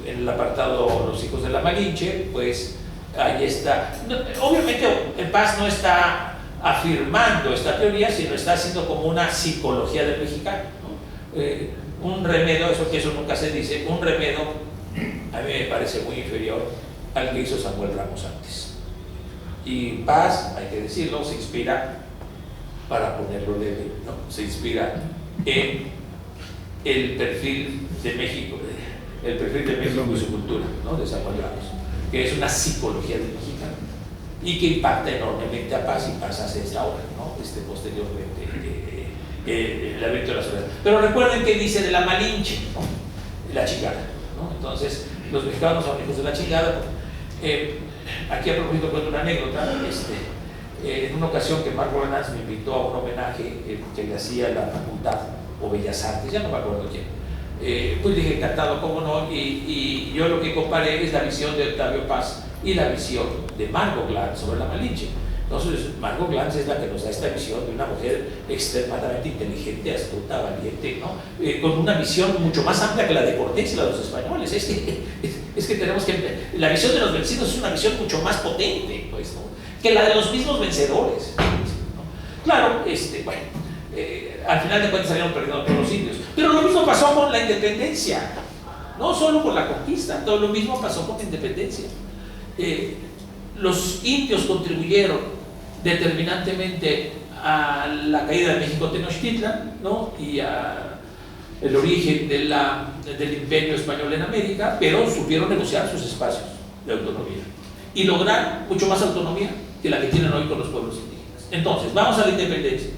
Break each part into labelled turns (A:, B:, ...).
A: en el apartado Los hijos de la Malinche, pues ahí está. Obviamente Paz no está afirmando esta teoría, sino está haciendo como una psicología del mexicano, ¿no? Un remedio, eso nunca se dice, un remedio a mí me parece muy inferior al que hizo Samuel Ramos antes. Y Paz, hay que decirlo, se inspira, para ponerlo leve, ¿no? Se inspira en el perfil de México, y su cultura, ¿no? De Samuel Ramos, que es una psicología del mexicano y que impacta enormemente a Paz, y Paz hace esta obra, ¿no? Posteriormente, el laberinto de la soledad. Pero recuerden que dice de la Malinche, ¿no? La chingada, ¿no? Entonces, los mexicanos son hijos de la chingada. Aquí a propósito cuento una anécdota. En una ocasión que Mark Rylance me invitó a un homenaje que le hacía la Facultad o Bellas Artes, ya no me acuerdo quién, pues dije encantado, cómo no, y yo lo que comparé es la visión de Octavio Paz y la visión de Margot Glantz sobre la Malinche. Entonces, Margot Glantz es la que nos da esta visión de una mujer extremadamente inteligente, astuta, valiente, ¿no? Con una visión mucho más amplia que la de Cortés y la de los españoles. Es que tenemos que... La visión de los vencidos es una visión mucho más potente, pues, ¿no? Que la de los mismos vencedores, ¿no? Claro, bueno, al final de cuentas salieron perdiendo todos los indios. Pero lo mismo pasó con la independencia, no solo con la conquista, todo lo mismo pasó con la independencia. Los indios contribuyeron determinantemente a la caída de México Tenochtitlan, ¿no? Y a el origen del imperio español en América, pero supieron negociar sus espacios de autonomía y lograr mucho más autonomía que la que tienen hoy con los pueblos indígenas. Entonces, vamos a la independencia.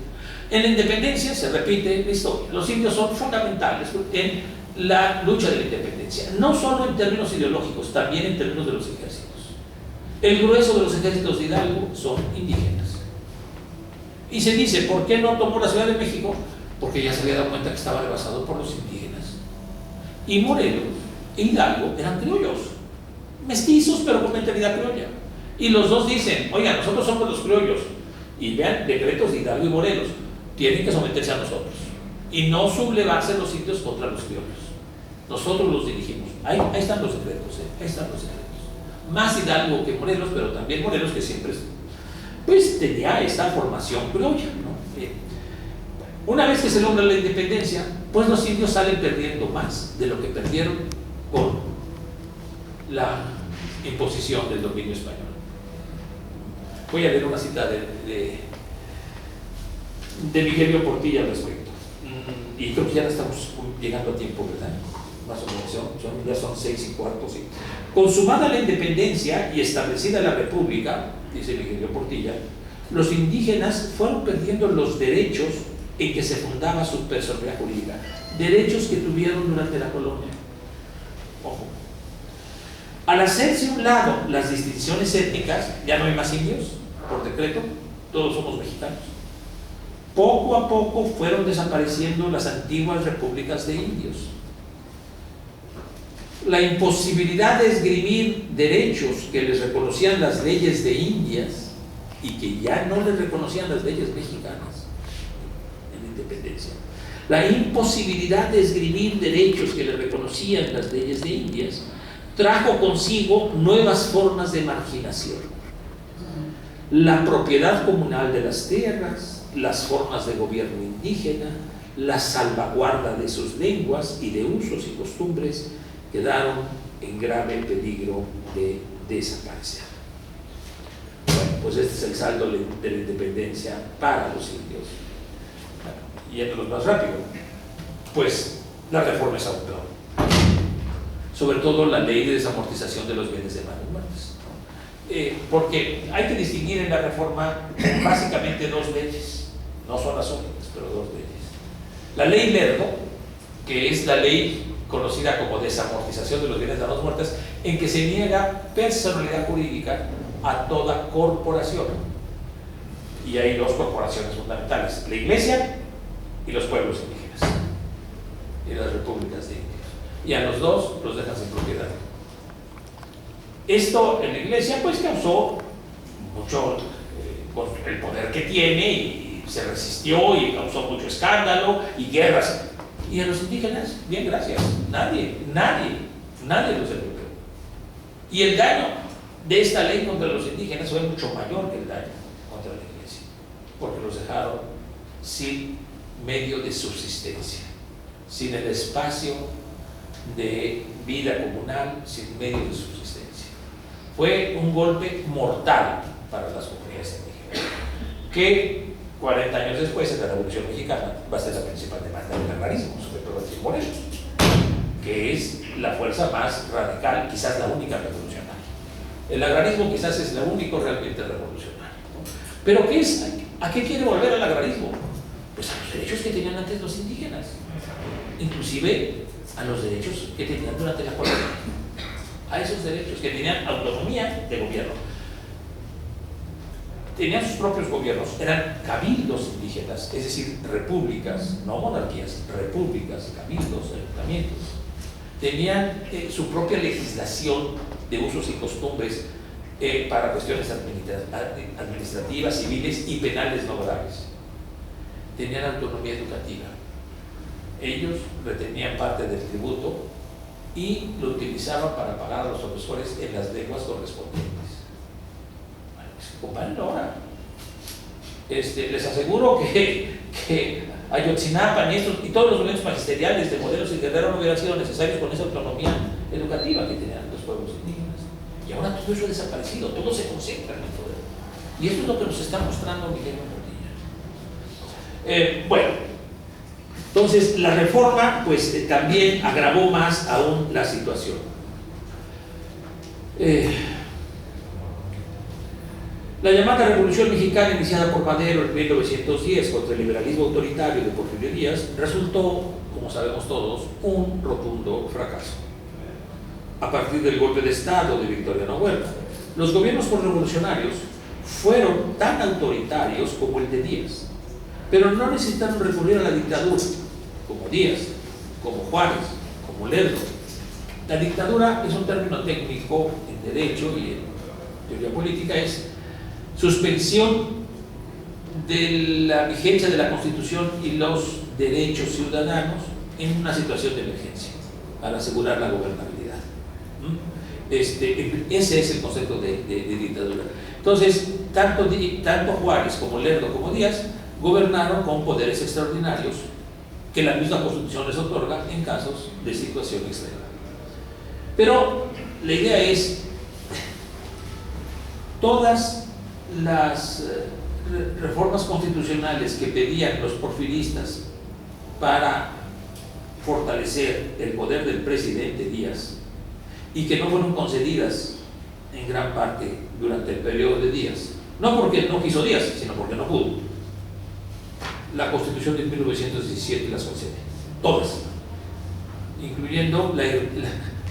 A: En la independencia se repite la historia. Los indios son fundamentales en la lucha de la independencia, no solo en términos ideológicos, también en términos de los ejércitos. El grueso de los ejércitos de Hidalgo son indígenas. Y se dice, ¿por qué no tomó la Ciudad de México? Porque ya se había dado cuenta que estaba rebasado por los indígenas. Y Morelos e Hidalgo eran criollos, mestizos pero con mentalidad criolla. Y los dos dicen, oigan, nosotros somos los criollos, y vean, decretos de Hidalgo y Morelos, tienen que someterse a nosotros y no sublevarse los indios contra los criollos. Nosotros los dirigimos. Ahí están los decretos, ahí están los decretos. Más Hidalgo que Morelos, pero también Morelos, que siempre pues tenía esta formación criolla, ¿no? Una vez que se logra la independencia, pues los indios salen perdiendo más de lo que perdieron con la imposición del dominio español. Voy a leer una cita de Vigelio Portilla al respecto. Y creo que ya estamos llegando a tiempo, ¿verdad? Más o menos, ya son 6:15, sí. Consumada la independencia y establecida la república, dice Vigelio Portilla, los indígenas fueron perdiendo los derechos en que se fundaba su personalidad jurídica, derechos que tuvieron durante la colonia. Ojo. Al hacerse a un lado las distinciones étnicas, ya no hay más indios, por decreto, todos somos mexicanos. Poco a poco fueron desapareciendo las antiguas repúblicas de indios. La imposibilidad de esgrimir derechos que les reconocían las leyes de Indias y que ya no les reconocían las leyes mexicanas en la independencia. La imposibilidad de esgrimir derechos que les reconocían las leyes de Indias trajo consigo nuevas formas de marginación. La propiedad comunal de las tierras, las formas de gobierno indígena, la salvaguarda de sus lenguas y de usos y costumbres quedaron en grave peligro de desaparecer. Bueno, pues este es el saldo de la independencia para los indios. Bueno, yéndonos más rápido, pues la reforma es aún peor. Sobre todo la ley de desamortización de los bienes de manos muertas. Porque hay que distinguir en la reforma básicamente dos leyes, no son las únicas, pero dos leyes. La ley Lerdo, que es la ley conocida como desamortización de los bienes de manos muertas, en que se niega personalidad jurídica a toda corporación. Y hay dos corporaciones fundamentales, la Iglesia y los pueblos indígenas, y las repúblicas de indios. Y a los dos los dejan sin propiedad. Esto en la Iglesia pues causó mucho, con el poder que tiene, y se resistió y causó mucho escándalo y guerras. Y a los indígenas, bien, gracias, nadie Nadie los educó. Y el daño de esta ley contra los indígenas fue mucho mayor que el daño contra la iglesia, porque los dejaron sin medio de subsistencia, sin el espacio de vida comunal, sin medio de subsistencia. Fue un golpe mortal para las comunidades indígenas, que 40 años después, en la Revolución Mexicana, va a ser la principal demanda del agrarismo, sobre todo aquí en Morelos, que es la fuerza más radical, quizás la única revolucionaria. El agrarismo quizás es lo único realmente revolucionario, ¿no? Pero ¿qué es? ¿A qué quiere volver el agrarismo? Pues a los derechos que tenían antes los indígenas, inclusive a los derechos que tenían durante la colonia, a esos derechos que tenían autonomía de gobierno. Tenían sus propios gobiernos, eran cabildos indígenas, es decir, repúblicas, no monarquías, repúblicas, cabildos, ayuntamientos. Tenían su propia legislación de usos y costumbres para cuestiones administrativas, civiles y penales no graves. Tenían autonomía educativa. Ellos retenían parte del tributo y lo utilizaban para pagar a los profesores en las lenguas correspondientes. Compárenlo ahora. Les aseguro que Ayotzinapa y todos los movimientos magisteriales de Morelos y Guerrero no hubieran sido necesarios con esa autonomía educativa que tenían los pueblos indígenas. Y ahora todo eso ha desaparecido, todo se concentra en el poder. Y esto es lo que nos está mostrando Miguel Portilla. Bueno, entonces la reforma pues también agravó más aún la situación. La llamada Revolución Mexicana, iniciada por Madero en 1910 contra el liberalismo autoritario de Porfirio Díaz, resultó, como sabemos todos, un rotundo fracaso. A partir del golpe de Estado de Victoriano Huerta, los gobiernos revolucionarios fueron tan autoritarios como el de Díaz, pero no necesitaron recurrir a la dictadura, como Díaz, como Juárez, como Lerdo. La dictadura es un término técnico en derecho y en teoría política, es suspensión de la vigencia de la Constitución y los derechos ciudadanos en una situación de emergencia, para asegurar la gobernabilidad. Ese es el concepto de dictadura. Entonces, tanto Juárez como Lerdo como Díaz gobernaron con poderes extraordinarios que la misma Constitución les otorga en casos de situación extrema. Pero la idea es, todas las reformas constitucionales que pedían los porfiristas para fortalecer el poder del presidente Díaz y que no fueron concedidas en gran parte durante el periodo de Díaz, no porque no quiso Díaz, sino porque no pudo. La Constitución de 1917 las concede, todas, incluyendo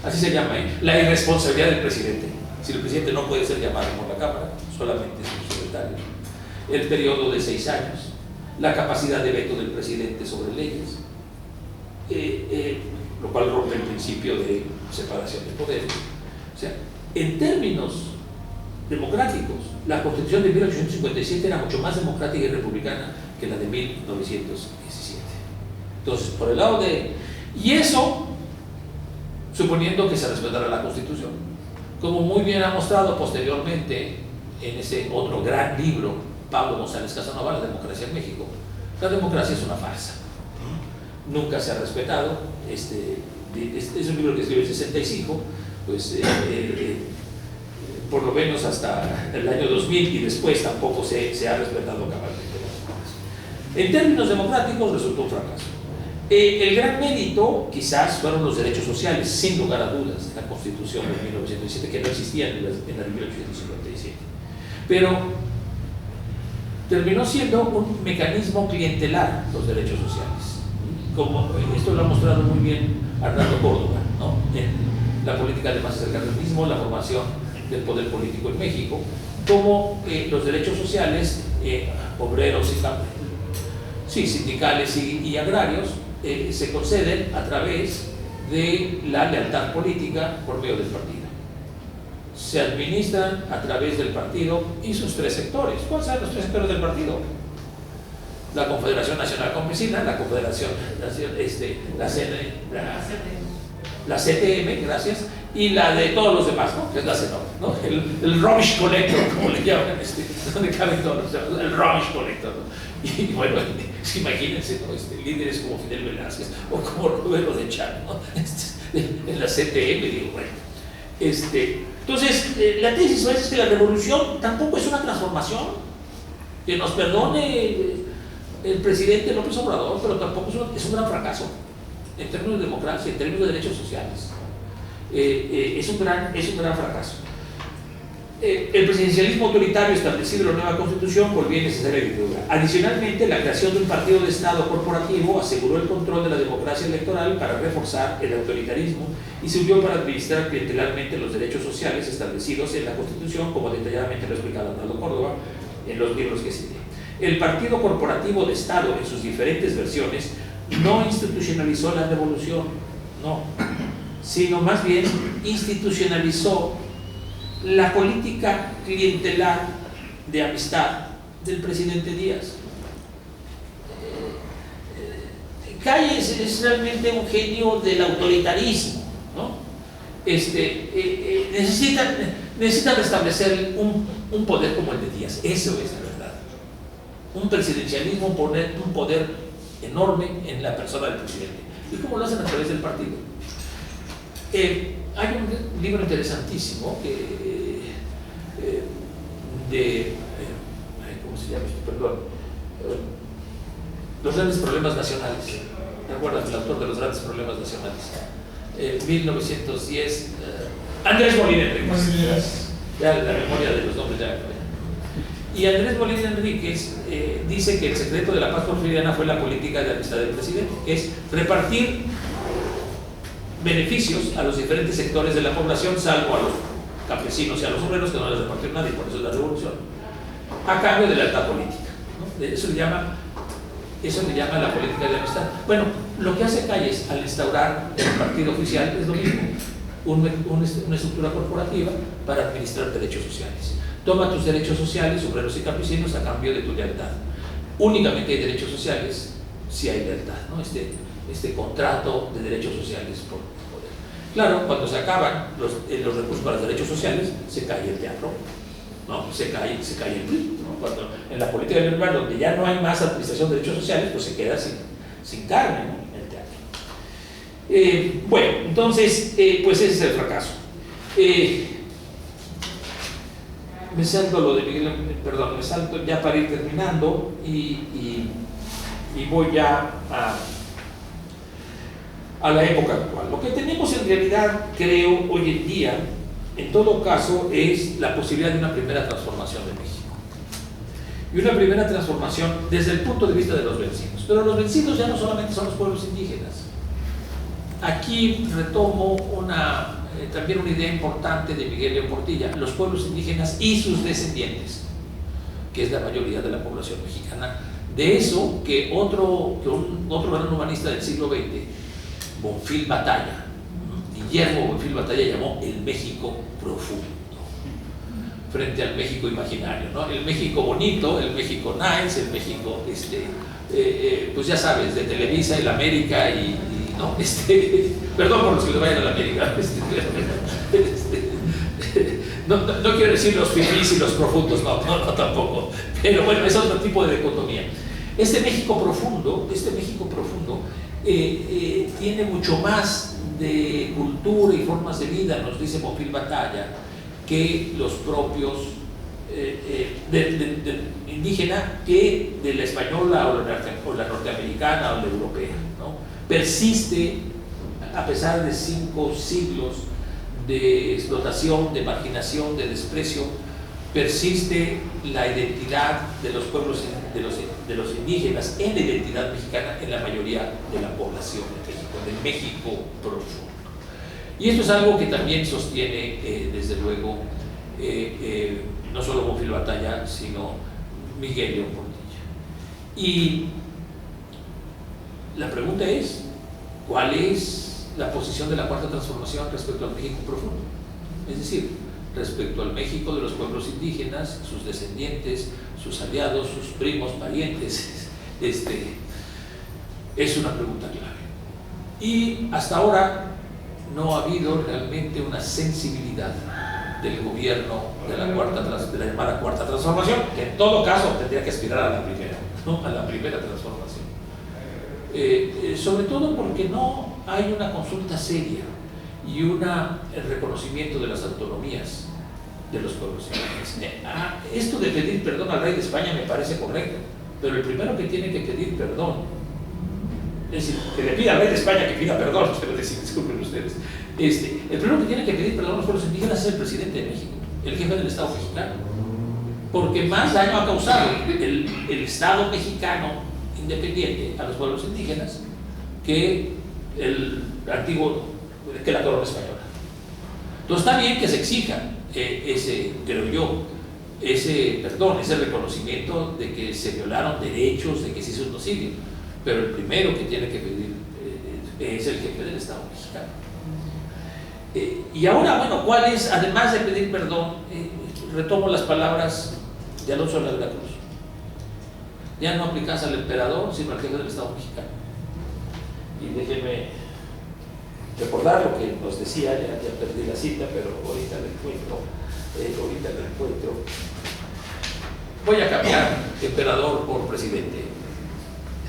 A: así se llama, la irresponsabilidad del presidente. Si el presidente no puede ser llamado por la Cámara, solamente es un secretario. El periodo de 6 años, la capacidad de veto del presidente sobre leyes, lo cual rompe el principio de separación de poderes. O sea, en términos democráticos, la Constitución de 1857 era mucho más democrática y republicana que la de 1917. Entonces, por el lado de... Y eso, suponiendo que se respetara la Constitución, como muy bien ha mostrado posteriormente en ese otro gran libro, Pablo González Casanova, La democracia en México. La democracia es una farsa. Nunca se ha respetado. Es un libro que escribió en 65, pues por lo menos hasta el año 2000 y después tampoco se ha respetado cabalmente. En términos democráticos resultó un fracaso. El gran mérito quizás fueron los derechos sociales, sin lugar a dudas, de la Constitución de 1917, que no existían en la de 1857. Pero terminó siendo un mecanismo clientelar los derechos sociales. Como esto lo ha mostrado muy bien Arnaldo Córdoba, ¿no? En la política de masas del cardenismo, la formación del poder político en México, como los derechos sociales, obreros y sindicales y agrarios, se conceden a través de la lealtad política por medio del partido. Se administran a través del partido y sus 3 sectores. ¿Cuáles son los 3 sectores del partido? La Confederación Nacional Campesina, la Confederación, la CTM, gracias, y la de todos los demás, ¿no? Que es la CENOR, ¿no? El rubbish collector, como le llaman, donde caben todos los demás, el rubbish collector, ¿no? Y bueno, imagínense, ¿no? Líderes como Fidel Velázquez o como Roberto de Chan, ¿no? En la CTM, digo, bueno. Entonces, la tesis es que la revolución tampoco es una transformación. Que nos perdone el presidente López Obrador, pero tampoco es un gran fracaso en términos de democracia, en términos de derechos sociales. Es un gran fracaso. El presidencialismo autoritario establecido en la nueva Constitución volvió necesaria dictadura. Adicionalmente, la creación de un partido de Estado corporativo aseguró el control de la democracia electoral para reforzar el autoritarismo y sirvió para administrar clientelarmente los derechos sociales establecidos en la Constitución, como detalladamente lo ha explicado Arnaldo Córdoba en los libros que cité. El partido corporativo de Estado, en sus diferentes versiones, no institucionalizó la revolución, no, sino más bien institucionalizó la política clientelar de amistad del presidente Díaz. Calles es realmente un genio del autoritarismo, ¿no? Necesitan restablecer un poder como el de Díaz, eso es la verdad. Un presidencialismo, un poder enorme en la persona del presidente. ¿Y cómo lo hacen? A través del partido. Hay un libro interesantísimo ¿cómo se llama esto? Perdón. Los grandes problemas nacionales. ¿Te acuerdas del autor de los grandes problemas nacionales? 1910. Andrés Molina Enríquez. Ya la memoria de los nombres ya. Y Andrés Molina Enríquez dice que el secreto de la paz porfiriana fue la política de amistad del presidente, que es repartir beneficios a los diferentes sectores de la población, salvo a los campesinos y a los obreros, que no les repartió nadie, por eso es la revolución, a cambio de lealtad política, ¿no? Eso le llama la política de amistad. Bueno, lo que hace Calles al instaurar el partido oficial es lo mismo, una estructura corporativa para administrar derechos sociales. Toma tus derechos sociales, obreros y campesinos, a cambio de tu lealtad. Únicamente hay derechos sociales si hay lealtad, ¿no? Este contrato de derechos sociales por poder. Claro, cuando se acaban los recursos para los derechos sociales, se cae el teatro, ¿no? Se cae el PRI, ¿no? Cuando en la política del lugar donde ya no hay más administración de derechos sociales, pues se queda sin carne, ¿no? El teatro. Bueno, entonces, pues ese es el fracaso. Me salto lo de Miguel, perdón, me salto ya para ir terminando y voy ya a la época actual. Lo que tenemos en realidad, creo, hoy en día, en todo caso, es la posibilidad de una primera transformación de México. Y una primera transformación desde el punto de vista de los vencidos. Pero los vencidos ya no solamente son los pueblos indígenas. Aquí retomo también una idea importante de Miguel León Portilla: los pueblos indígenas y sus descendientes, que es la mayoría de la población mexicana. De eso que otro gran humanista del siglo XX, Bonfil Batalla, Guillermo Bonfil Batalla, llamó el México profundo, frente al México imaginario, ¿no? El México bonito, el México nice, el México, pues ya sabes, de Televisa, el América ¿no? Perdón por los que le vayan a la América, no quiero decir los fifís y los profundos, no, tampoco, pero bueno, es otro tipo de dicotomía. Este México profundo tiene mucho más de cultura y formas de vida, nos dice Bonfil Batalla, que los propios del indígena, que de la española o la norteamericana o la europea, ¿no? Persiste, a pesar de 5 siglos de explotación, de marginación, de desprecio, persiste la identidad de los pueblos, de los indígenas en la identidad mexicana en la mayoría de la población de México, del México profundo. Y esto es algo que también sostiene, desde luego, no solo Bonfil Batalla, sino Miguel León Portilla. Y la pregunta es, ¿cuál es la posición de la Cuarta Transformación respecto al México profundo? Es decir, respecto al México de los pueblos indígenas, sus descendientes, sus aliados, sus primos, parientes. Es una pregunta clave. Y hasta ahora no ha habido realmente una sensibilidad del gobierno de la llamada cuarta transformación, que en todo caso tendría que aspirar a la primera, ¿no? A la primera transformación. Sobre todo porque no hay una consulta seria y el reconocimiento de las autonomías de los pueblos indígenas. Esto de pedir perdón al rey de España me parece correcto, pero el primero que tiene que pedir perdón, es decir, que le pida al rey de España que pida perdón, pero disculpen ustedes, el primero que tiene que pedir perdón a los pueblos indígenas es el presidente de México, el jefe del Estado mexicano, porque más daño ha causado el Estado mexicano independiente a los pueblos indígenas que que la corona española. Entonces está bien que se exija ese perdón, ese reconocimiento de que se violaron derechos, de que se hizo un genocidio, pero el primero que tiene que pedir es el jefe del Estado mexicano. Y ahora, bueno, ¿cuál es, además de pedir perdón, retomo las palabras de Alonso de la Cruz? Ya no aplicas al emperador, sino al jefe del Estado mexicano. Y déjenme recordar lo que nos decía, ya perdí la cita, pero ahorita la encuentro. Voy a cambiar emperador por presidente.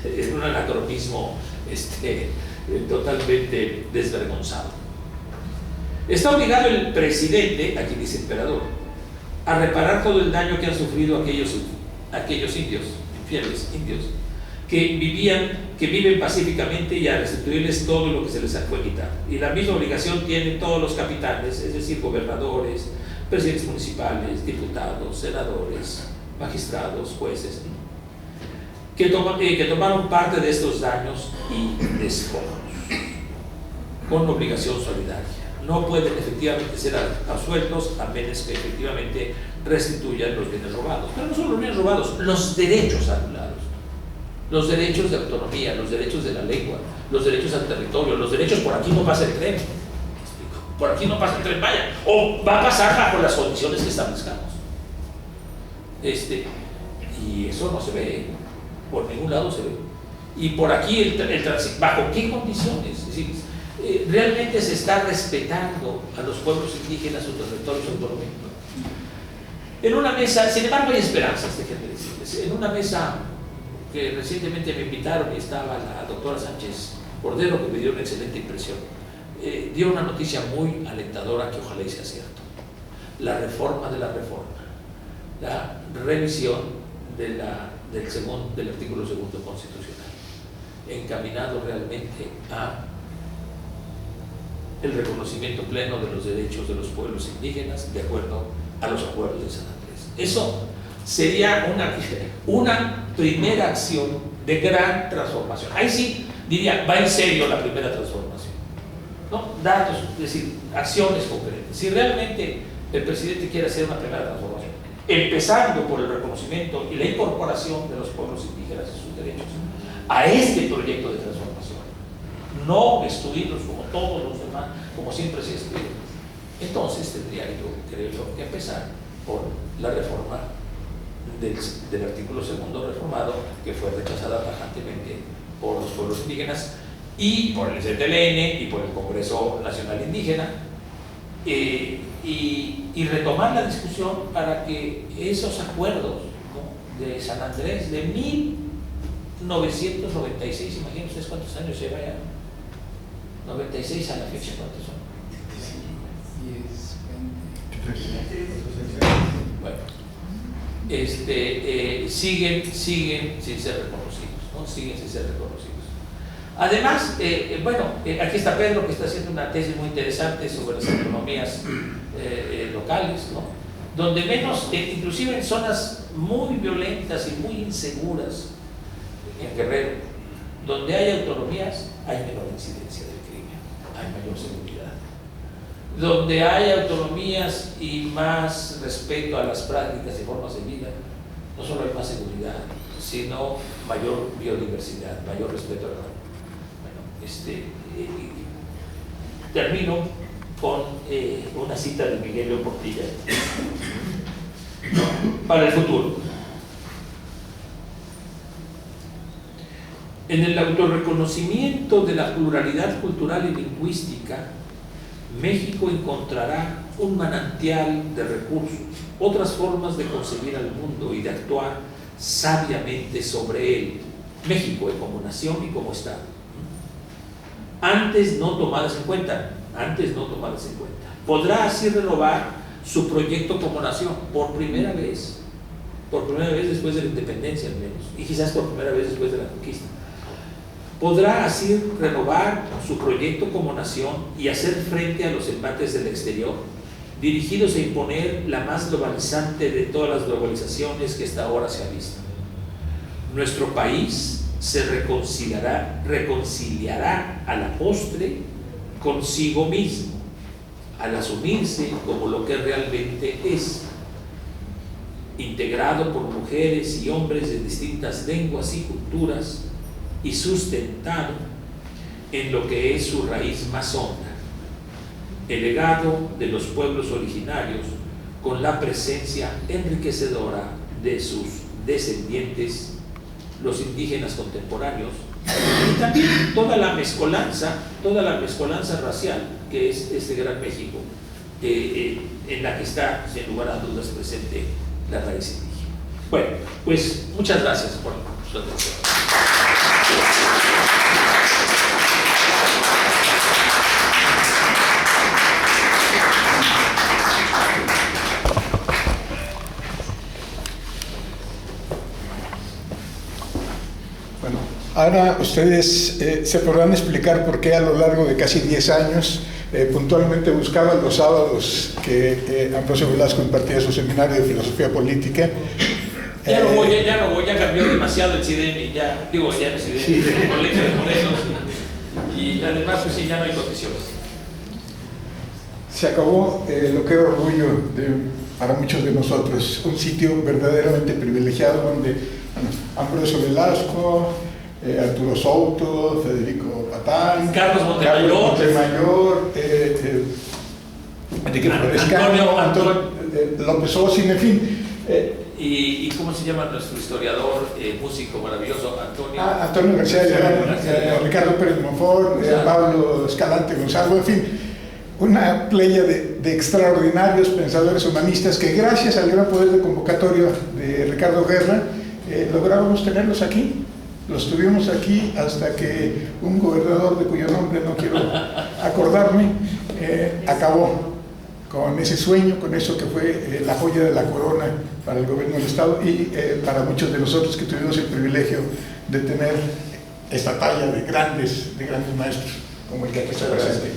A: Es un anacronismo totalmente desvergonzado. Está obligado el presidente, aquí dice emperador, a reparar todo el daño que han sufrido aquellos indios, infieles indios, que viven pacíficamente, y a restituirles todo lo que se les fue quitado. Y la misma obligación tienen todos los capitanes, es decir, gobernadores, presidentes municipales, diputados, senadores, magistrados, jueces, que tomaron parte de estos daños y despojos, con obligación solidaria. No pueden efectivamente ser absueltos a menos que efectivamente restituyan los bienes robados. Pero no solo los bienes robados, los derechos anulados, los derechos de autonomía, los derechos de la lengua, los derechos al territorio, los derechos por aquí no pasa el tren, por aquí no pasa el tren, vaya, o va a pasar bajo las condiciones que establezcamos. Y eso no se ve, por ningún lado se ve. Y por aquí el tránsito, ¿bajo qué condiciones? Es decir, realmente se está respetando a los pueblos indígenas, sus territorios autonómicos. En una mesa, sin embargo hay esperanzas, déjenme decirles, en una mesa que recientemente me invitaron y estaba la doctora Sánchez Cordero, que me dio una excelente impresión, dio una noticia muy alentadora que ojalá y sea cierto: la reforma de la reforma, la revisión del artículo 2 constitucional, encaminado realmente a el reconocimiento pleno de los derechos de los pueblos indígenas de acuerdo a los acuerdos de San Andrés. Eso sería una primera acción de gran transformación. Ahí sí diría, va en serio la primera transformación, ¿no? Datos, es decir, acciones concretas. Si realmente el presidente quiere hacer una primera transformación, empezando por el reconocimiento y la incorporación de los pueblos indígenas y sus derechos a este proyecto de transformación, no destruirlos como todos los demás, como siempre se destruyen, entonces tendría yo, creo yo, que empezar por la reforma del artículo 2 reformado, que fue rechazada tajantemente por los pueblos indígenas y por el ZLN y por el Congreso Nacional Indígena, y retomar la discusión para que esos acuerdos, ¿no?, de San Andrés de 1996, imagínense ustedes cuántos años lleva ya, 96 a la fecha, ¿cuántos son? 10, 20. Bueno, siguen sin ser reconocidos, ¿no? Siguen sin ser reconocidos. Además, aquí está Pedro, que está haciendo una tesis muy interesante sobre las autonomías locales, ¿no?, donde menos, inclusive en zonas muy violentas y muy inseguras, en Guerrero, donde hay autonomías, hay menor incidencia del crimen, hay mayor seguridad. Donde hay autonomías y más respeto a las prácticas y formas de vida, no solo hay más seguridad, sino mayor biodiversidad, mayor respeto a la vida. Termino con una cita de Miguel León Portilla para el futuro. En el autorreconocimiento de la pluralidad cultural y lingüística México encontrará un manantial de recursos, otras formas de concebir al mundo y de actuar sabiamente sobre él. México como nación y como Estado. Antes no tomadas en cuenta. Podrá así renovar su proyecto como nación por primera vez después de la independencia al menos, y quizás por primera vez después de la conquista. Podrá así renovar su proyecto como nación y hacer frente a los embates del exterior, dirigidos a imponer la más globalizante de todas las globalizaciones que hasta ahora se ha visto. Nuestro país se reconciliará a la postre consigo mismo, al asumirse como lo que realmente es, integrado por mujeres y hombres de distintas lenguas y culturas y sustentado en lo que es su raíz más honda, el legado de los pueblos originarios con la presencia enriquecedora de sus descendientes, los indígenas contemporáneos, y también toda la mezcolanza racial que es este gran México, en la que está sin lugar a dudas presente la raíz indígena. Bueno, pues muchas gracias por su atención.
B: Bueno, ahora ustedes se podrán explicar por qué a lo largo de casi 10 años puntualmente buscaban los sábados que Ambrosio Velasco impartía su seminario de filosofía política.
A: Ya no voy, ya cambió demasiado el CIDEM, ya no CIDEM, sí. El Colegio de Morelos, y además pues sí, ya no hay condiciones.
B: Se acabó lo que era orgullo para muchos de nosotros, un sitio verdaderamente privilegiado donde Ambrosio Velasco, Arturo Souto, Federico Patán,
A: Carlos Montemayor,
B: Enrique Florescano, Antonio López Osin, en fin.
A: ¿Y cómo se llama nuestro historiador, músico maravilloso, Antonio?
B: Antonio García Llano, Ricardo Pérez Monfort, Pablo Escalante Gonzalo, en fin, una playa de extraordinarios pensadores humanistas que gracias al gran poder de convocatoria de Ricardo Guerra lográbamos tenerlos aquí. Los tuvimos aquí hasta que un gobernador de cuyo nombre no quiero acordarme acabó con ese sueño, con eso que fue la joya de la corona para el gobierno del Estado y para muchos de nosotros que tuvimos el privilegio de tener esta talla de grandes maestros como el que aquí está presente.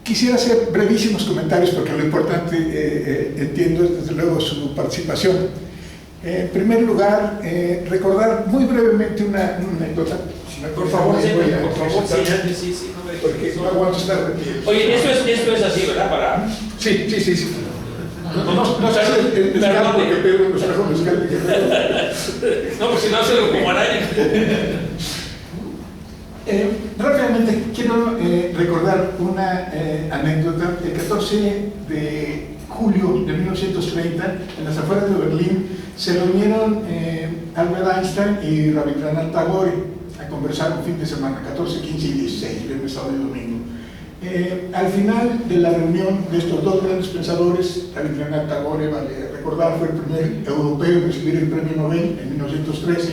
B: Quisiera hacer brevísimos comentarios porque lo importante, entiendo, es desde luego su participación. En primer lugar, recordar muy brevemente una anécdota.
A: Por favor, sí,
B: porque no aguanto estar de pie.
A: Oye, esto es así, ¿verdad?
B: Sí. No sé, perdón, porque Pedro nos trajo mezcal.
A: No, porque si no se lo como a nadie.
B: Rápidamente quiero recordar una anécdota. El 14 de julio de 1930, en las afueras de Berlín, se reunieron Albert Einstein y Rabindranath Tagore a conversar un fin de semana, 14, 15 y 16, viernes, sábado y domingo. Al final de la reunión de estos dos grandes pensadores, Rabindranath Tagore, vale recordar, fue el primer europeo en recibir el premio Nobel en 1913,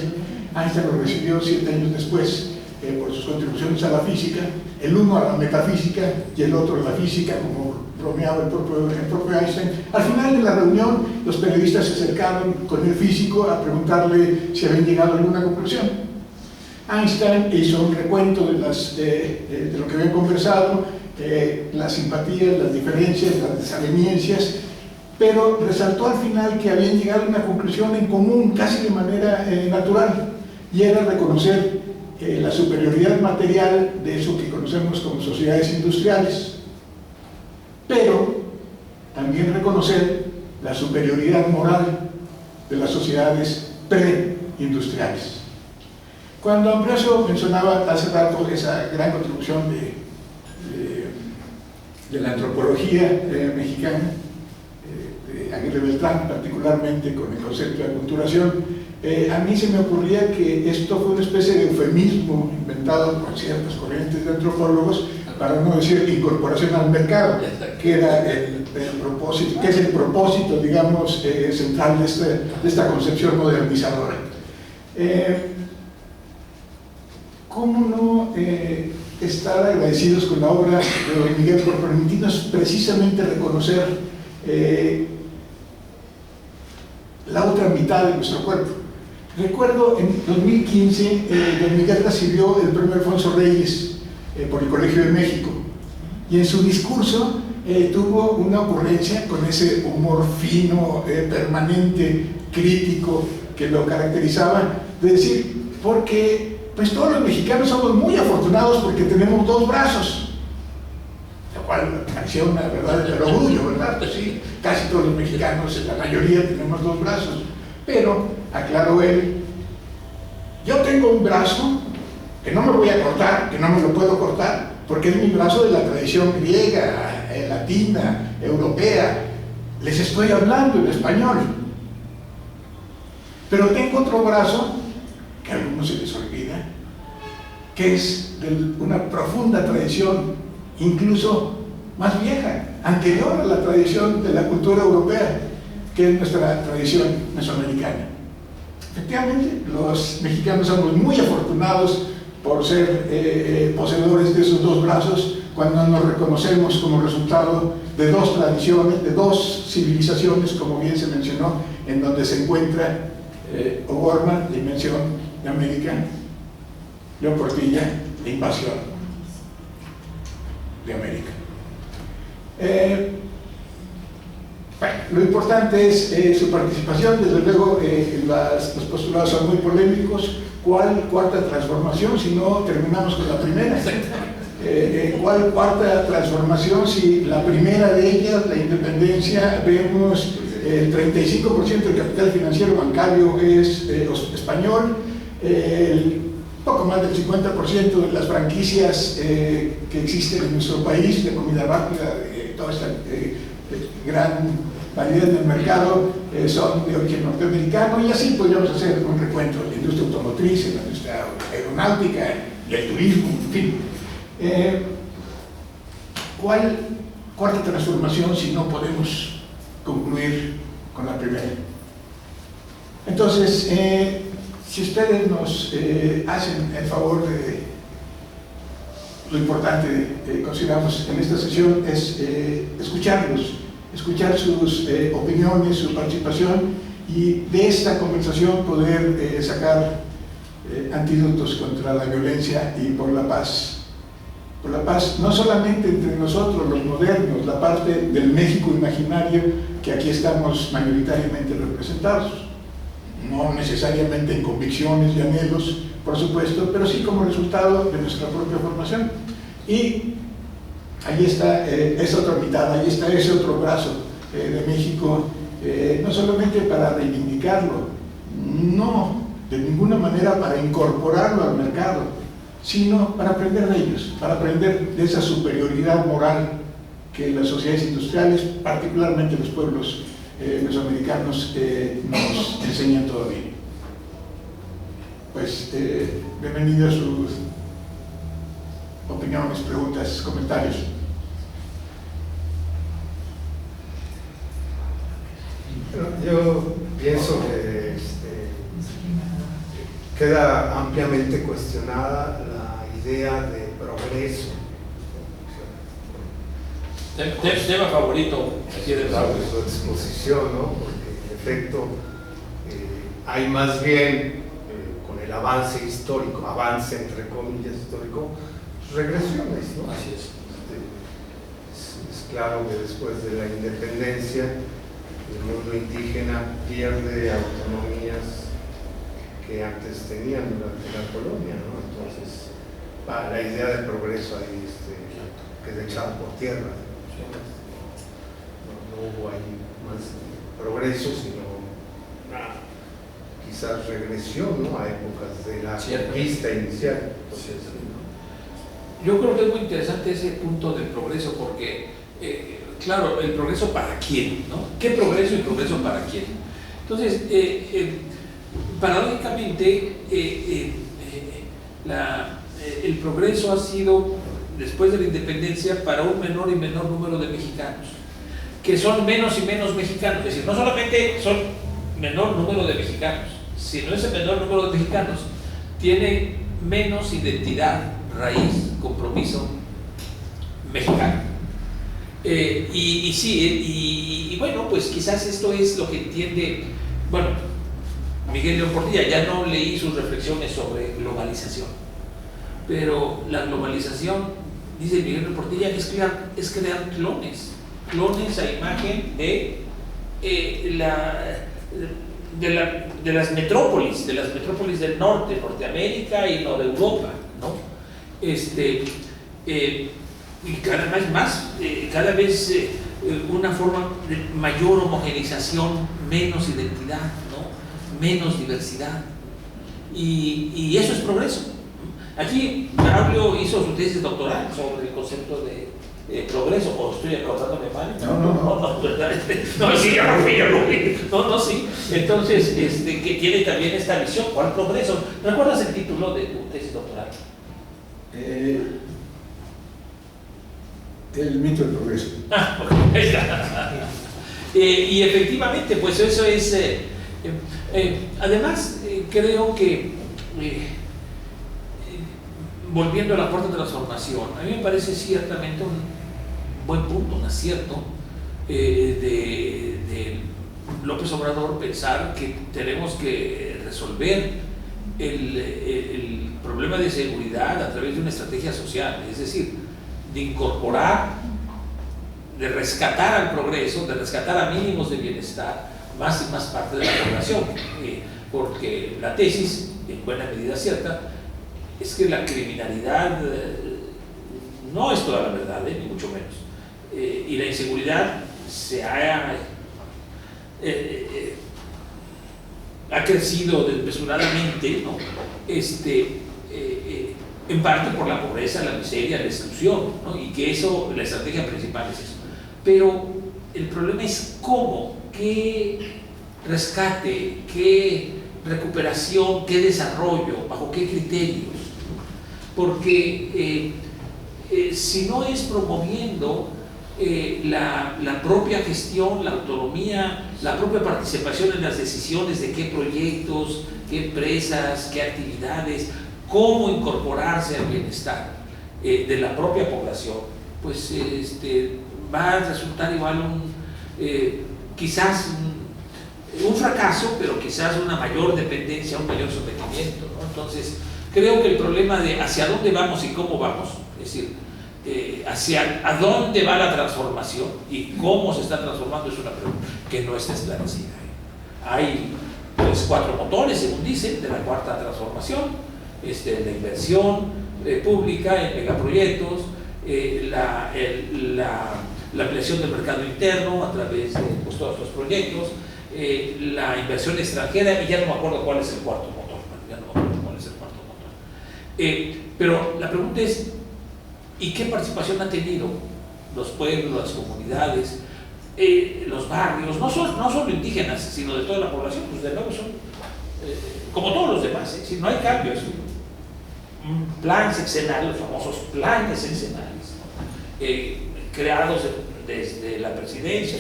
B: Einstein lo recibió 7 años después por sus contribuciones a la física, el uno a la metafísica y el otro a la física, como bromeaba el propio Einstein. Al final de la reunión, los periodistas se acercaron con el físico a preguntarle si habían llegado a alguna conclusión. Einstein hizo un recuento de lo que habían conversado, las simpatías, las diferencias, las desavenencias, pero resaltó al final que habían llegado a una conclusión en común, casi de manera natural, y era reconocer la superioridad material de eso que conocemos como sociedades industriales, pero también reconocer la superioridad moral de las sociedades preindustriales. Cuando Ambrosio mencionaba hace rato esa gran contribución de la antropología mexicana, de Aguirre Beltrán particularmente con el concepto de aculturación, a mí se me ocurría que esto fue una especie de eufemismo inventado por ciertas corrientes de antropólogos para no decir incorporación al mercado, que era el propósito, que es el propósito, digamos, central de esta concepción modernizadora. ¿Cómo no estar agradecidos con la obra de don Miguel por permitirnos precisamente reconocer la otra mitad de nuestro cuerpo? Recuerdo en 2015, don Miguel recibió el premio Alfonso Reyes por el Colegio de México, y en su discurso tuvo una ocurrencia con ese humor fino, permanente, crítico que lo caracterizaba, de decir, porque pues todos los mexicanos somos muy afortunados porque tenemos dos brazos, lo cual parecía una verdadera orgullo, ¿verdad? Pues sí, casi todos los mexicanos, la mayoría, tenemos dos brazos, pero, aclaró él, yo tengo un brazo que no me voy a cortar, que no me lo puedo cortar, porque es mi brazo de la tradición griega, latina, europea, les estoy hablando en español, pero tengo otro brazo que a algunos se les olvida, que es de una profunda tradición, incluso más vieja, anterior a la tradición de la cultura europea, que es nuestra tradición mesoamericana. Efectivamente, los mexicanos somos muy afortunados por ser poseedores de esos dos brazos, cuando nos reconocemos como resultado de dos tradiciones, de dos civilizaciones, como bien se mencionó, en donde se encuentra O'Gorman, dimensión de América, León Portilla, de invasión de América. Bueno, lo importante es su participación. Desde luego los postulados son muy polémicos. ¿Cuál cuarta transformación si no terminamos con la primera? ¿Cuál cuarta transformación si la primera de ellas, la independencia, vemos el 35% del capital financiero bancario es español, poco más del 50% de las franquicias que existen en nuestro país de comida rápida, de toda esta gran variedad del mercado, son de origen norteamericano, y así podríamos hacer un recuento de la industria automotriz, la industria aeronáutica y el turismo, en fin. ¿Cuál cuarta transformación si no podemos concluir con la primera? Entonces, si ustedes nos hacen el favor de lo importante que consideramos en esta sesión es escucharlos, escuchar sus opiniones, su participación, y de esta conversación poder sacar antídotos contra la violencia y por la paz. Por la paz, no solamente entre nosotros, los modernos, la parte del México imaginario que aquí estamos mayoritariamente representados, no necesariamente en convicciones y anhelos, por supuesto, pero sí como resultado de nuestra propia formación. Y ahí está esa otra mitad, ahí está ese otro brazo de México, no solamente para reivindicarlo, no de ninguna manera para incorporarlo al mercado, sino para aprender de ellos, para aprender de esa superioridad moral que las sociedades industriales, particularmente los pueblos mesoamericanos, nos enseñan todavía. Pues bienvenidos a sus opiniones, preguntas, comentarios.
C: Yo pienso que queda ampliamente cuestionada la idea de progreso.
A: Tema favorito aquí de
C: su exposición, ¿no? Porque en efecto hay más bien con el avance histórico, avance entre comillas histórico, regresiones, ¿no?
A: Así es.
C: Es claro que después de la independencia el mundo indígena pierde autonomías que antes tenían durante la colonia, ¿no? Entonces la idea de progreso ahí queda echada por tierra. No hubo ahí más progreso, sino quizás regresión, ¿no? A épocas de la conquista inicial. Entonces,
A: yo creo que es muy interesante ese punto del progreso, porque claro, el progreso para quién, ¿no? ¿Qué progreso y progreso para quién? Entonces, paradójicamente, el progreso ha sido después de la independencia para un menor y menor número de mexicanos, que son menos y menos mexicanos. Es decir, no solamente son menor número de mexicanos, sino ese menor número de mexicanos tiene menos identidad, raíz, compromiso mexicano. Y bueno, pues quizás esto es lo que entiende, bueno, Miguel León Portilla. Ya no leí sus reflexiones sobre globalización, pero la globalización, dice Miguel León Portilla, es crear clones a imagen de las metrópolis del norte, Norteamérica y Europa, ¿no? Y cada vez una forma de mayor homogeneización, menos identidad, ¿no? Menos diversidad, y eso es progreso. Aquí Braulio hizo su tesis doctoral sobre el concepto de progreso, o estoy acordándome mal. No, ¿verdad? No, sí, ya lo vi. No, sí. Entonces, que tiene también esta visión. ¿Cuál progreso? ¿Recuerdas el título de tu tesis doctoral?
B: El mito del progreso.
A: Ahí está. Y efectivamente, pues eso es. Además, creo que volviendo a la cuarta transformación, a mí me parece ciertamente un buen punto, un acierto de López Obrador pensar que tenemos que resolver el problema de seguridad a través de una estrategia social, es decir, de incorporar, de rescatar al progreso, de rescatar a mínimos de bienestar más y más parte de la población, porque la tesis, en buena medida cierta, es que la criminalidad no es toda la verdad, ni mucho menos. Y la inseguridad ha crecido desmesuradamente, ¿no? En parte por la pobreza, la miseria, la exclusión, ¿no? Y que eso, la estrategia principal es eso. Pero el problema es cómo, qué rescate, qué recuperación, qué desarrollo, bajo qué criterios. Porque si no es promoviendo la propia gestión, la autonomía, la propia participación en las decisiones de qué proyectos, qué empresas, qué actividades, cómo incorporarse al bienestar de la propia población, pues va a resultar igual quizás un fracaso, pero quizás una mayor dependencia, un mayor sometimiento, ¿no? Entonces, creo que el problema de hacia dónde vamos y cómo vamos, es decir, hacia a dónde va la transformación y cómo se está transformando, es una pregunta que no está esclarecida. Hay pues 4 motores, según dicen, de la cuarta transformación: la inversión pública en megaproyectos, la ampliación del mercado interno a través de pues, todos los proyectos, la inversión extranjera, y ya no me acuerdo cuál es el cuarto motor. Pero la pregunta es, ¿y qué participación han tenido los pueblos, las comunidades, los barrios, no solo indígenas, sino de toda la población? Pues de nuevo son como todos los demás, si no hay cambios. Un plan sexenal, los famosos planes sexenales, creados desde la presidencia,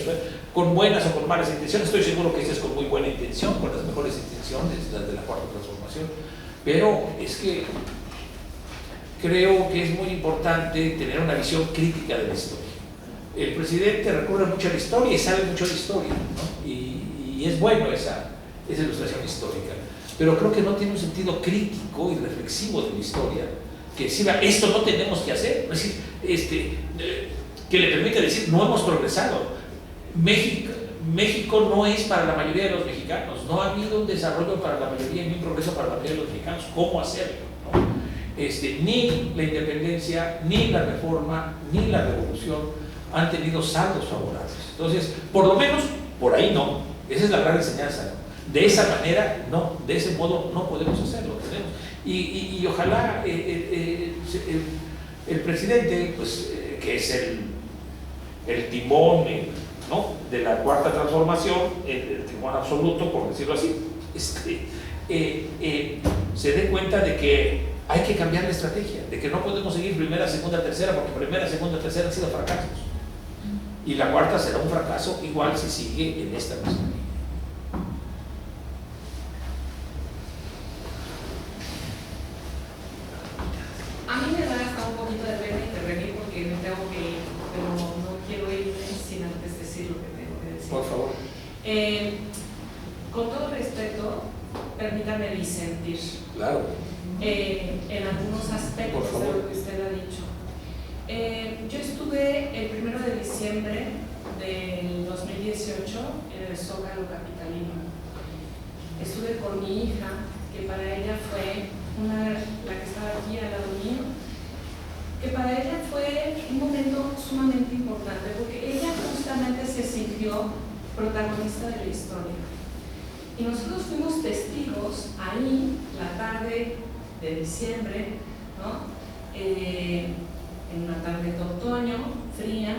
A: con buenas o con malas intenciones. Estoy seguro que este es con muy buena intención, con las mejores intenciones, las de la cuarta transformación, pero es que creo que es muy importante tener una visión crítica de la historia. El presidente recurre mucho a la historia y sabe mucho de historia, ¿no? Y es bueno esa ilustración histórica, pero creo que no tiene un sentido crítico y reflexivo de la historia que decida esto no tenemos que hacer, es decir, que le permite decir no hemos progresado. México no es para la mayoría de los mexicanos, no ha habido un desarrollo para la mayoría ni un progreso para la mayoría de los mexicanos. ¿Cómo hacerlo, no? Ni la independencia, ni la reforma, ni la revolución han tenido saldos favorables. Entonces, por lo menos, por ahí no. Esa es la gran enseñanza, ¿no? De esa manera, no, de ese modo no podemos hacerlo. Y ojalá el presidente, pues, que es el timón, ¿no?, de la cuarta transformación, el timón absoluto, por decirlo así, se dé cuenta de que hay que cambiar la estrategia, de que no podemos seguir primera, segunda, tercera, porque primera, segunda, tercera han sido fracasos. Y la cuarta será un fracaso igual si sigue en esta misma línea.
D: A mí me da hasta un poquito de pena intervenir porque me tengo que ir, pero no quiero irme sin antes decir lo que tengo que decir.
A: Por favor.
D: Con todo respeto, permítame disentir.
A: Claro.
D: En algunos aspectos de lo que usted ha dicho. Yo estuve el 1 de diciembre del 2018 en el Zócalo capitalino. Estuve con mi hija, que para ella fue la que estaba aquí al lado mío, que para ella fue un momento sumamente importante, porque ella justamente se sintió protagonista de la historia. Y nosotros fuimos testigos ahí, la tarde de diciembre, ¿no? En una tarde de otoño, fría,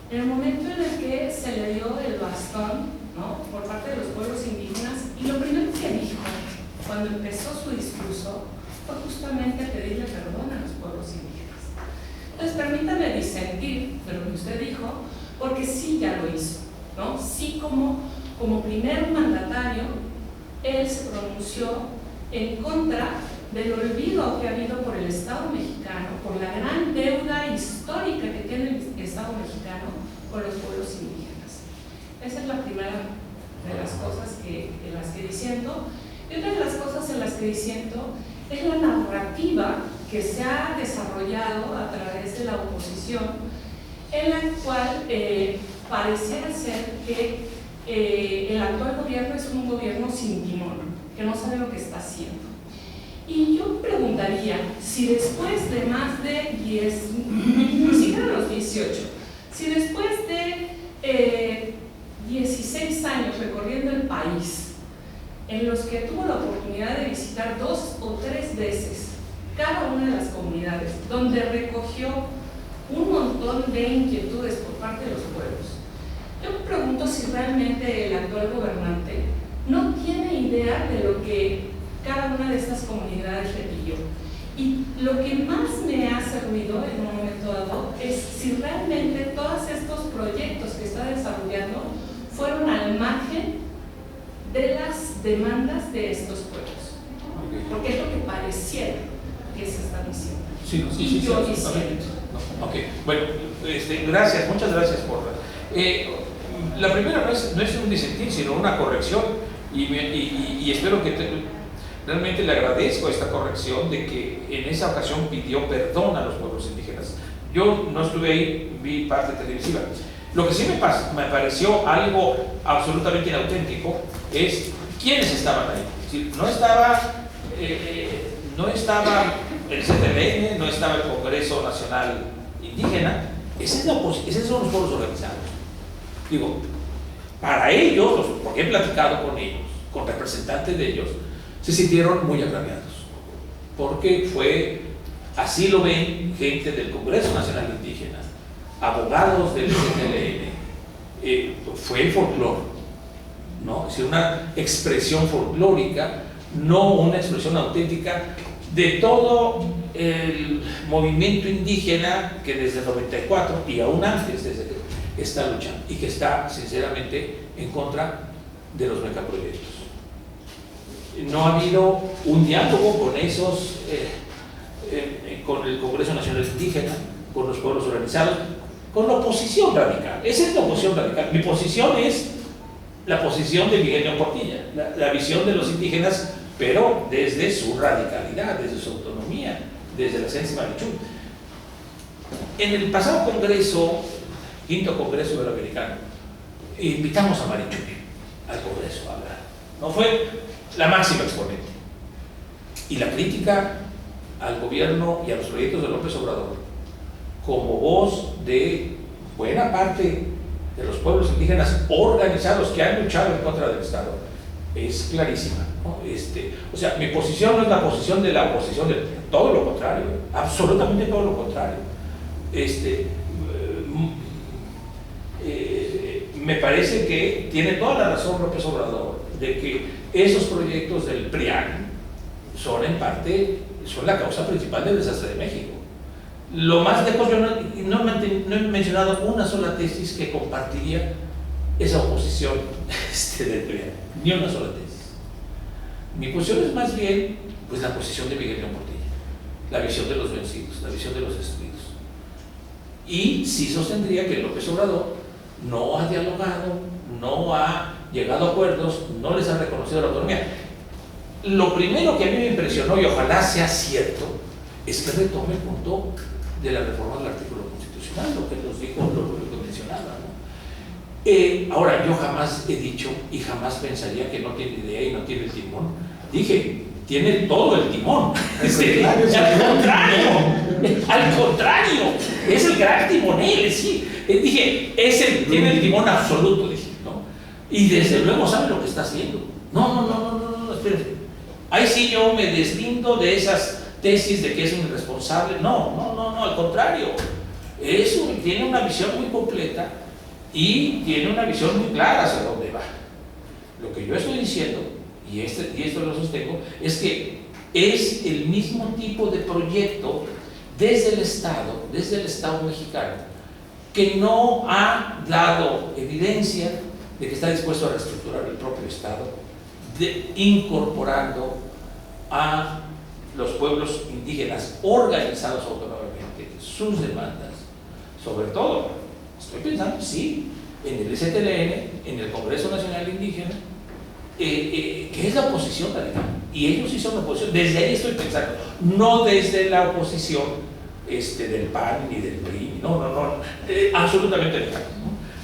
D: en el momento en el que se le dio el bastón, ¿no?, por parte de los pueblos indígenas, y lo primero que dijo cuando empezó su discurso fue justamente pedirle perdón a los pueblos indígenas. Entonces, permítame disentir de lo que usted dijo, porque sí ya lo hizo, ¿no? Sí, como primer mandatario, él se pronunció en contra del olvido que ha habido por el Estado mexicano, por la gran deuda histórica que tiene el Estado mexicano con los pueblos indígenas. Esa es la primera de las cosas en las que disiento. Y otra de las cosas en las que disiento es la narrativa que se ha desarrollado a través de la oposición, en la cual pareciera ser que el actual gobierno es un gobierno sin timón, que no sabe lo que está haciendo. Y yo preguntaría si después de más de 10, ni siquiera los 18, si después de 16 años recorriendo el país, en los que tuvo la oportunidad de visitar 2 o 3 veces cada una de las comunidades, donde recogió un montón de inquietudes por parte de los pueblos, yo me pregunto si realmente el actual gobernante no tiene idea de lo que cada una de estas comunidades le pidió. Y lo que más me hace ruido en un momento dado es si realmente todos estos proyectos que está desarrollando fueron al margen de las demandas de estos pueblos. Porque es lo que pareciera que se está diciendo.
A: Sí,
D: yo
A: absolutamente. No. Ok, bueno, gracias, muchas gracias por la primera no es un disentir, sino una corrección, y espero que realmente le agradezco esta corrección de que en esa ocasión pidió perdón a los pueblos indígenas. Yo no estuve ahí, vi parte televisiva. Lo que sí me pareció algo absolutamente inauténtico es quiénes estaban ahí. Es decir, no estaba el CTLN, no estaba el Congreso Nacional Indígena, esos son los pueblos organizados. Digo, para ellos, porque he platicado con ellos, con representantes de ellos, se sintieron muy agraviados, porque así lo ven gente del Congreso Nacional Indígena, abogados del CTLN, fue el folclore, ¿no? Es decir, una expresión folclórica, no una expresión auténtica de todo el movimiento indígena que desde el 94 y aún antes, desde que está luchando y que está sinceramente en contra de los megaproyectos. No ha habido un diálogo con esos, con el Congreso Nacional Indígena, con los pueblos organizados, con la oposición radical. Esa es la oposición radical. Mi posición es la posición de Miguel León Portilla, la visión de los indígenas, pero desde su radicalidad, desde su autonomía, desde la esencia Marichú. En el pasado Congreso, quinto Congreso Iberoamericano, invitamos a Marichú al Congreso a hablar. No fue la máxima exponente. Y la crítica al gobierno y a los proyectos de López Obrador, como voz de buena parte de los pueblos indígenas organizados que han luchado en contra del Estado, es clarísima, ¿no? O sea, mi posición no es la posición de la oposición, de todo lo contrario, absolutamente todo lo contrario. Me parece que tiene toda la razón López Obrador de que esos proyectos del PRIAN son en parte son la causa principal del desastre de México. Lo más lejos, yo no he mencionado una sola tesis que compartiría esa oposición del PRI, ni una sola tesis. Mi posición es más bien pues, la posición de Miguel León Portilla, la visión de los vencidos, la visión de los destruidos. Y sí sostendría que López Obrador no ha dialogado, no ha llegado a acuerdos, no les ha reconocido la autonomía. Lo primero que a mí me impresionó, y ojalá sea cierto, es que retome el punto de la reforma del artículo constitucional, lo que nos dijo, lo que mencionaba, ¿no? Ahora, yo jamás he dicho y jamás pensaría que no tiene idea y no tiene el timón. Dije, tiene todo el timón. Al contrario, es el gran timonel, sí. Dije, tiene el timón absoluto, dije, ¿no? Y desde luego sabe lo que está haciendo. No, espérense. Ahí sí yo me deslindo de esas tesis de que es un irresponsable. No, al contrario. Tiene una visión muy completa y tiene una visión muy clara hacia dónde va. Lo que yo estoy diciendo, y esto lo sostengo, es que es el mismo tipo de proyecto desde el Estado mexicano, que no ha dado evidencia de que está dispuesto a reestructurar el propio Estado, incorporando a los pueblos indígenas organizados autónomamente sus demandas, sobre todo, estoy pensando, sí, en el STLN, en el Congreso Nacional Indígena, que es la oposición radical, y ellos sí son la oposición, desde ahí estoy pensando, no desde la oposición del PAN ni del PRI, no, absolutamente no.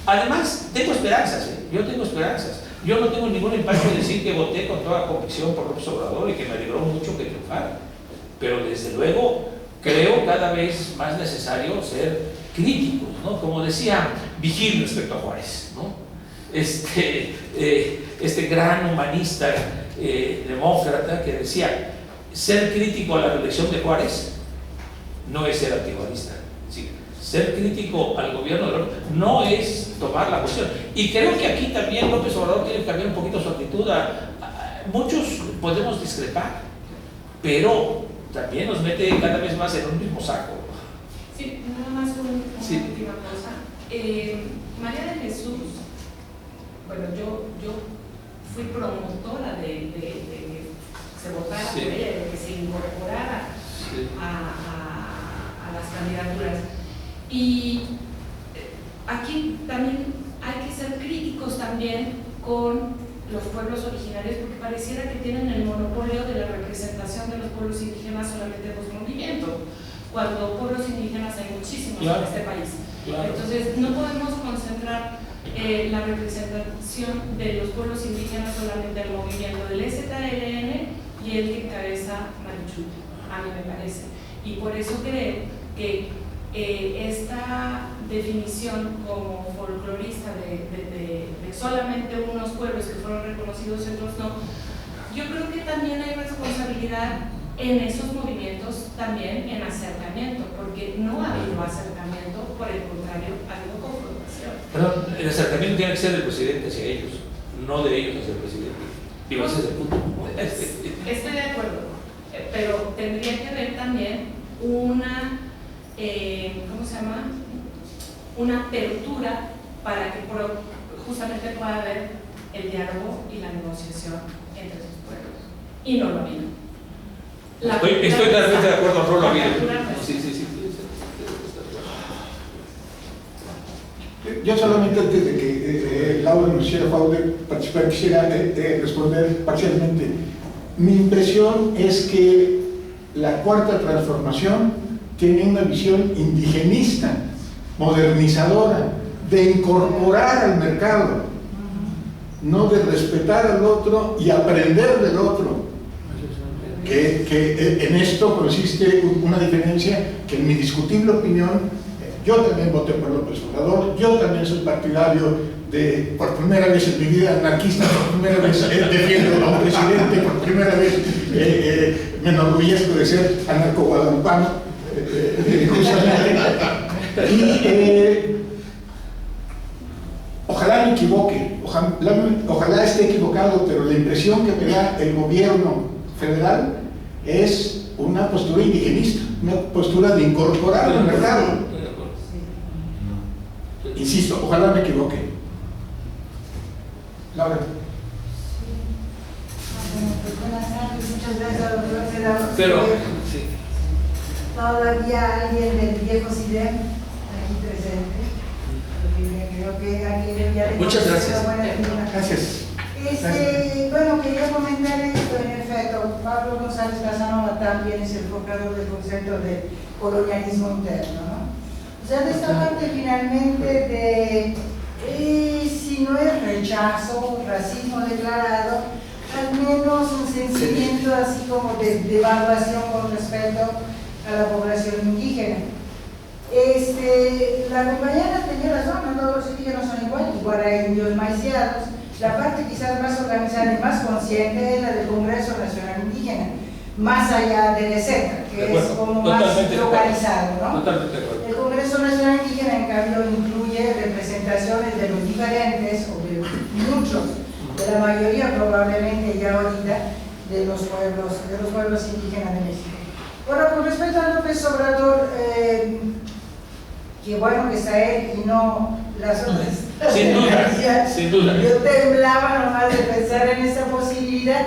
A: Además, tengo esperanzas, yo tengo esperanzas. Yo no tengo ningún impacto en decir que voté con toda convicción por López Obrador y que me alegró mucho que triunfara, pero desde luego creo cada vez más necesario ser críticos, ¿no? Como decía Vigil respecto a Juárez, ¿no? Este gran humanista demócrata que decía, ser crítico a la reelección de Juárez no es ser antijuarista. Sí, ser crítico al gobierno de López no es tomar la posición. Y creo que aquí también López Obrador tiene que cambiar un poquito su actitud. Muchos podemos discrepar, pero también nos mete cada vez más en un mismo saco.
D: Sí, nada más una última cosa. María de Jesús, bueno, yo fui promotora de que se votara por ella, de que se incorporara a las candidaturas. Y aquí también hay que ser críticos también con los pueblos originarios, porque pareciera que tienen el monopolio de la representación de los pueblos indígenas solamente en los movimientos, cuando pueblos indígenas hay muchísimos en este país. Entonces no podemos concentrar la representación de los pueblos indígenas solamente en el movimiento del STLN y el que encabeza Marichuy, a mí me parece. Y por eso creo que esta definición como folclorista de solamente unos pueblos que fueron reconocidos, otros no, yo creo que también hay responsabilidad en esos movimientos, también en acercamiento, porque no ha habido acercamiento, por el contrario, ha habido confrontación.
A: Pero el acercamiento tiene que ser del presidente hacia ellos, no de ellos hacia el presidente. Digo, ese es el punto.
D: Estoy de acuerdo, pero tendría que haber también una ¿cómo se llama? Una apertura para que justamente pueda haber el diálogo y la negociación entre sus pueblos. Y no lo ha habido.
A: Estoy totalmente de acuerdo, no lo ha habido. Sí.
B: Yo solamente antes de que Laura nos hiciera favor de participar, quisiera responder parcialmente. Mi impresión es que la cuarta transformación tiene una visión indigenista, modernizadora, de incorporar al mercado, no de respetar al otro y aprender del otro. Que en esto consiste una diferencia que, en mi discutible opinión, yo también voté por López Obrador, yo también soy partidario de, por primera vez en mi vida, anarquista, por primera vez defiendo a un presidente, por primera vez me enorgullezco de ser anarco-guadalupano. Ojalá me equivoque, ojalá esté equivocado, pero la impresión que me da el gobierno federal es una postura indigenista, una postura de incorporar al mercado. Insisto, ojalá me equivoque. Laura.
E: Buenas tardes, muchas gracias, doctor Sedano.
A: Pero, sí.
E: Todavía alguien del viejo CIDEM aquí presente. Creo que aquí ya le
A: Muchas gracias.
B: Gracias.
E: Bueno, quería comentar esto, en efecto, Pablo González Casanova también es el forjador del concepto de colonialismo interno, ¿no? O sea, de esta parte finalmente de, si no es rechazo, racismo declarado, al menos un sentimiento así como de evaluación con respecto a la población indígena. La compañera tenía razón, no todos los indígenas son iguales, igual hay indios maiciados. La parte quizás más organizada y más consciente es la del Congreso Nacional Indígena, más allá del ESECA, que es como más localizado, ¿no?
A: Totalmente de acuerdo.
E: El Congreso Nacional Indígena, en cambio, incluye representaciones de los diferentes, o de muchos, de la mayoría probablemente ya ahorita, de los pueblos indígenas de México. Bueno, con respecto a López Obrador, que bueno que está él y no las otras.
A: Sin duda, sin duda.
E: Yo temblaba nomás de pensar en esta posibilidad.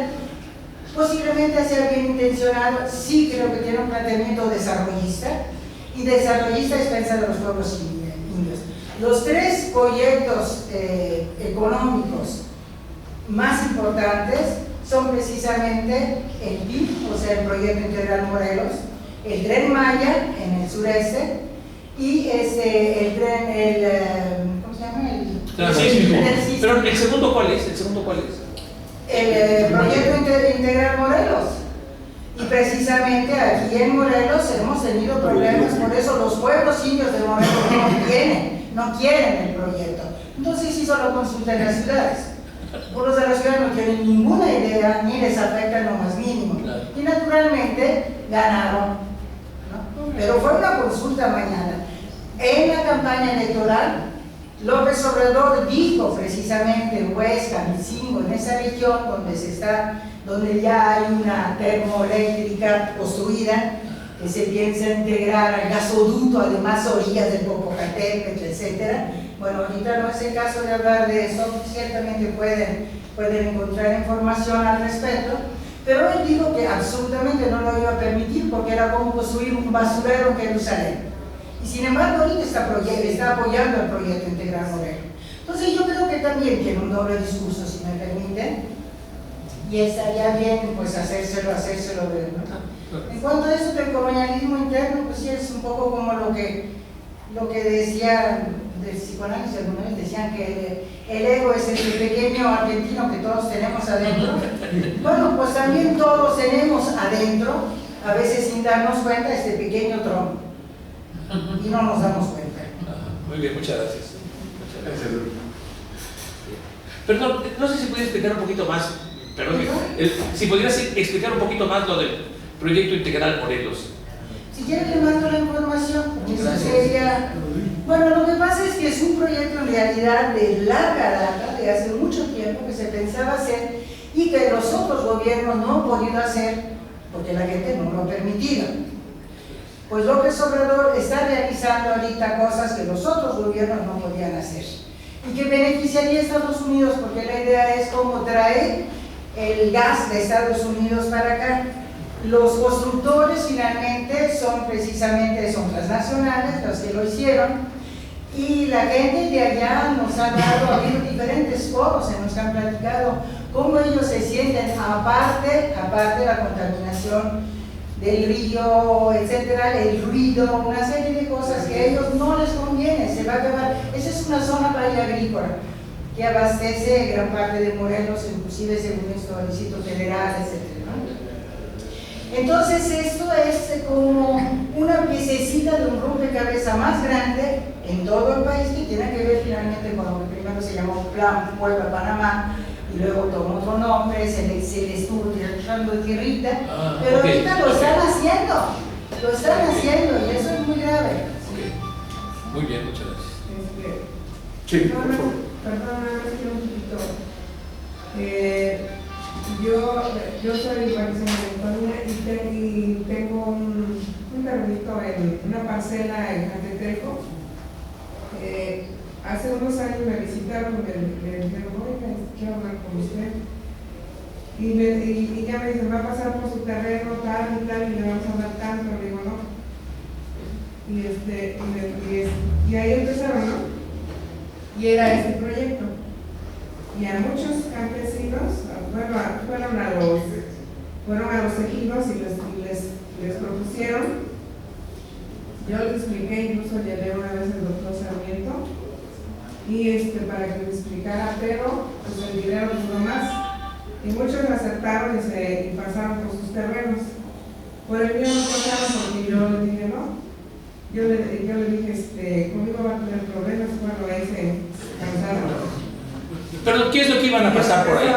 E: Posiblemente sea bien intencionado, sí creo que tiene un planteamiento desarrollista, y desarrollista es pensar en los pueblos indios. Los tres proyectos económicos más importantes son precisamente el PIB, o sea, el Proyecto Integral Morelos, el Tren Maya en el sureste, y el tren, ¿cómo se llama?
A: Transísmico. Pero ¿el segundo cuál es? ¿El segundo cuál es?
E: El Proyecto Integral Morelos. Y precisamente aquí en Morelos hemos tenido problemas, por eso los pueblos indios de Morelos no quieren el proyecto. Entonces hizo la consulta en las ciudades. Los pueblos de la ciudad no tienen ninguna idea, ni les afecta en lo más mínimo. Y naturalmente ganaron, ¿no? Pero fue una consulta mañana. En la campaña electoral, López Obrador dijo precisamente en Huesca, Micingo, en esa región donde ya hay una termoeléctrica construida, que se piensa integrar al gasoducto, además orillas del Popocatépetl, etc. Bueno, ahorita no es el caso de hablar de eso, ciertamente pueden encontrar información al respecto, pero él dijo que absolutamente no lo iba a permitir porque era como construir un basurero en Jerusalén. Y sin embargo, ahorita está apoyando el Proyecto Integral Morelos. Entonces yo creo que también tiene un doble discurso, si me permiten, y estaría bien pues hacérselo ver, ¿no? En cuanto a eso del colonialismo interno, pues sí es un poco como lo que decía del psicoanálisis, alguna vez decían que el ego es el pequeño argentino que todos tenemos adentro. Bueno, pues también todos tenemos adentro, a veces sin darnos cuenta, este pequeño tronco. Y no nos damos cuenta.
A: Muy bien, muchas gracias. Perdón, no sé si puedes explicar un poquito más, si pudieras explicar un poquito más lo del Proyecto Integral Morelos.
E: Si quieren le mando la información, eso sería... Bueno, lo que pasa es que es un proyecto en realidad de larga data, de hace mucho tiempo, que se pensaba hacer y que los otros gobiernos no han podido hacer porque la gente no lo ha permitido. Pues López Obrador está realizando ahorita cosas que los otros gobiernos no podían hacer y que beneficiaría a Estados Unidos, porque la idea es cómo traer el gas de Estados Unidos para acá. Los constructores finalmente son transnacionales los que lo hicieron, y la gente de allá nos ha ha habido diferentes foros en los que han platicado cómo ellos se sienten, aparte de la contaminación del río, etcétera, el ruido, una serie de cosas que a ellos no les conviene, se va a acabar. Esa es una zona playa agrícola que abastece gran parte de Morelos, inclusive según esto, el Distrito Federal, etcétera, ¿no? Entonces esto es como una piececita de un rompecabezas más grande en todo el país, que tiene que ver finalmente con lo que primero se llamó Plan Puebla-Panamá, y luego tomó otro nombre, se le estuvo tirando tierrita, pero ahorita lo están haciendo, y eso es muy grave.
A: Muy bien, muchas gracias.
B: Sí, por favor.
F: Perdón, un poquito. Yo soy Marisa Antonia y tengo un terrenito en una parcela en Cateteco. Hace unos años me visitaron y me dijeron, oiga, quiero hablar con usted. Y ya me dicen, va a pasar por su terreno tal y tal, y le vamos a dar tanto. Le digo, no. Y ahí empezaron, ¿no? Y era este proyecto. Y a muchos campesinos, bueno, fueron a los ejidos y les propusieron. Yo les expliqué, incluso llevé una vez al doctor Sarmiento para que me explicara, pero pues el dinero duró más. Y muchos me aceptaron y pasaron por sus terrenos. Por el mío no pasaron porque yo les dije no. Yo le dije, conmigo va a tener problemas, bueno, ahí se cansaron.
A: Pero ¿qué es lo que iban a pasar por ahí?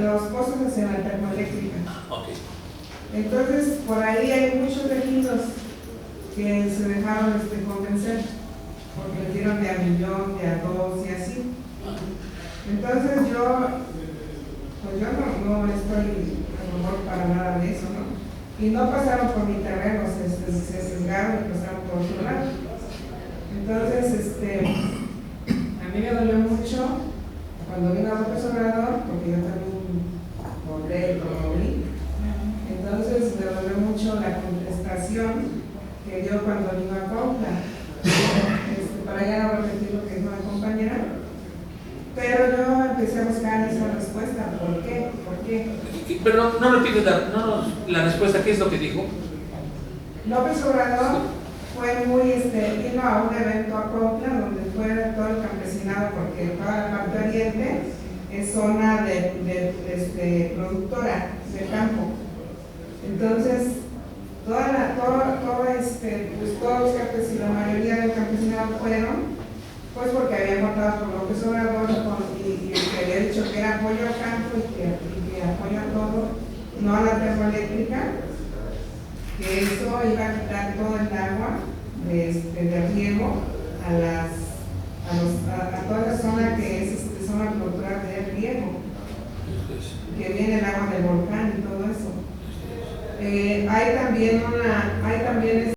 F: Los pozos hacia la termoeléctrica.
A: Okay.
F: Entonces, por ahí hay muchos ejidos que se dejaron convencer, porque le dieron de a 1 millón, de a 2 y así. Entonces yo no estoy a favor para nada de eso, ¿no? Y no pasaron por mi terreno, se sesgaron y pasaron por otro lado. Entonces, a mí me dolió mucho cuando vino López Obrador, porque yo también volé y promoví. Entonces me dolió mucho la contestación que dio cuando vino a Cuautla. Para ya no repetir lo que dijo la compañera. Pero yo empecé a buscar esa respuesta. ¿Por qué? ¿Por qué?
A: Pero no repites la respuesta, ¿qué es lo que dijo?
F: López Obrador fue vino a un evento a Cuautla donde fue todo el campesinado, porque toda la parte oriente es zona de productora de campo. Entonces, todos los campesinos, la mayoría del campesinado fueron, pues porque habían votado por López Obrador y que había dicho que era apoyo al campo y que apoyo a todo, no a la termoeléctrica, que eso iba a quitar todo el agua de riego a toda la zona que es zona cultural de riego, que viene el agua del volcán y todo eso. Hay también